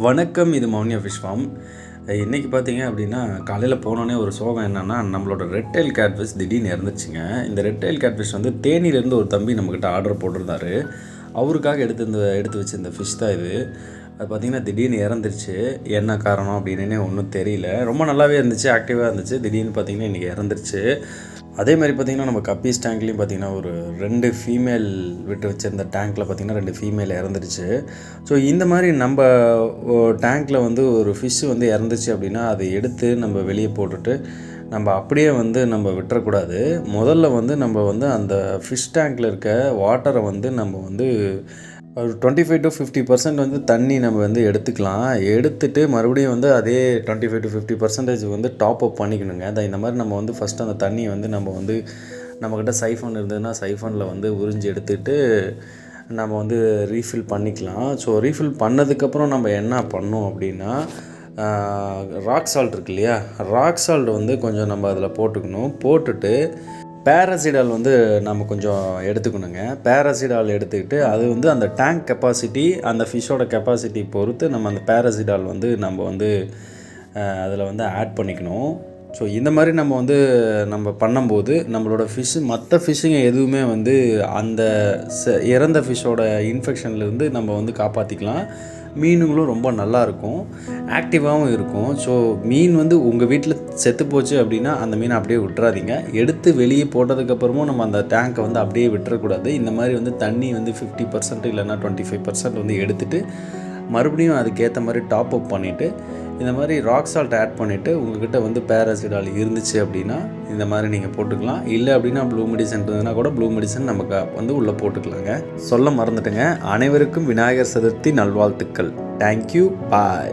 வணக்கம். இது மௌன்யா fish form. இன்றைக்கி பார்த்தீங்க அப்படின்னா, காலையில் போனோடனே ஒரு சோகம் என்னென்னா, நம்மளோட ரெட் டெயில் கேட்ஃபிஷ் திடீர்னு இறந்துருச்சுங்க. இந்த ரெட் டெயில் கேட்ஃபிஷ் வந்து தேனியிலேருந்து ஒரு தம்பி நம்மக்கிட்ட ஆர்டர் போட்டிருந்தாரு. அவருக்காக எடுத்து வச்சிருந்த ஃபிஷ் தான் இது. அது பார்த்திங்கன்னா திடீர்னு இறந்துருச்சு. என்ன காரணம் அப்படின்னே ஒன்றும் தெரியல. ரொம்ப நல்லாவே இருந்துச்சு, ஆக்டிவாக இருந்துச்சு. திடீர்னு பார்த்திங்கன்னா இன்றைக்கி இறந்துருச்சு. அதே மாதிரி பார்த்திங்கன்னா நம்ம கப்பீஸ் டேங்க்லேயும் பார்த்திங்கன்னா ஒரு 2 ஃபீமேல் விட்டு வச்சுருந்த டேங்க்கில் பார்த்திங்கன்னா 2 ஃபீமேல் இறந்துருச்சு. ஸோ இந்த மாதிரி நம்ம டேங்க்கில் வந்து ஒரு ஃபிஷ்ஷு வந்து இறந்துச்சு அப்படின்னா அதை எடுத்து நம்ம வெளியே போட்டுட்டு நம்ம அப்படியே வந்து நம்ம விட்டுறக்கூடாது. முதல்ல வந்து நம்ம வந்து அந்த ஃபிஷ் டேங்க்கில் இருக்க வாட்டரை வந்து நம்ம வந்து ஒரு 25 to 50% வந்து தண்ணி நம்ம வந்து எடுத்துக்கலாம். எடுத்துகிட்டு மறுபடியும் வந்து அதே 25 to 50% வந்து டாப் அப் பண்ணிக்கணுங்க. இந்த மாதிரி நம்ம வந்து ஃபஸ்ட்டு அந்த தண்ணியை வந்து நம்ம வந்து நம்மக்கிட்ட சைஃபன் இருந்ததுன்னா சைஃபனில் வந்து உறிஞ்சி எடுத்துகிட்டு நம்ம வந்து ரீஃபில் பண்ணிக்கலாம். ஸோ ரீஃபில் பண்ணதுக்கப்புறம் நம்ம என்ன பண்ணோம் அப்படின்னா, ராக் சால்ட் இருக்கு இல்லையா, ராக் சால்ட் வந்து கொஞ்சம் நம்ம அதில் போட்டுக்கணும். போட்டுட்டு பேராசிடால் வந்து நம்ம கொஞ்சம் எடுத்துக்கணுங்க. பேராசிடால் எடுத்துக்கிட்டு அது வந்து அந்த டேங்க் கெப்பாசிட்டி, அந்த ஃபிஷ்ஷோட கெப்பாசிட்டி பொறுத்து நம்ம அந்த பேராசிடால் வந்து நம்ம வந்து அதில் வந்து ஆட் பண்ணிக்கணும். ஸோ இந்த மாதிரி நம்ம பண்ணும்போது நம்மளோட ஃபிஷ்ஷு மற்ற ஃபிஷ்ஷுங்க எதுவுமே வந்து அந்த இறந்த ஃபிஷ்ஷோட இன்ஃபெக்ஷன்லேருந்து நம்ம வந்து காப்பாற்றிக்கலாம். மீனுங்களும் ரொம்ப நல்லாயிருக்கும், ஆக்டிவாகவும் இருக்கும். ஸோ மீன் வந்து உங்கள் வீட்டில் செத்து போச்சு அப்படின்னா அந்த மீனை அப்படியே விட்டுறாதீங்க. எடுத்து வெளியே போட்டதுக்கப்புறமும் நம்ம அந்த டேங்கை வந்து அப்படியே விட்டுறக்கூடாது. இந்த மாதிரி வந்து தண்ணி வந்து 50% இல்லைன்னா 25% வந்து எடுத்துகிட்டு மறுபடியும் அதுக்கேற்ற மாதிரி டாப் அப் பண்ணிவிட்டு இந்த மாதிரி ராக் சால்ட் ஆட் பண்ணிவிட்டு உங்கள்கிட்ட வந்து பேராசிடால் இருந்துச்சு அப்படின்னா இந்த மாதிரி நீங்கள் போட்டுக்கலாம். இல்லை அப்படின்னா ப்ளூ மெடிசன் இருந்ததுன்னா கூட ப்ளூ மெடிசன் நமக்கு வந்து உள்ளே போட்டுக்கலாங்க. சொல்ல மறந்துட்டுங்க, அனைவருக்கும் விநாயகர் சதுர்த்தி நல்வாழ்த்துக்கள். தேங்க்யூ, பாய்.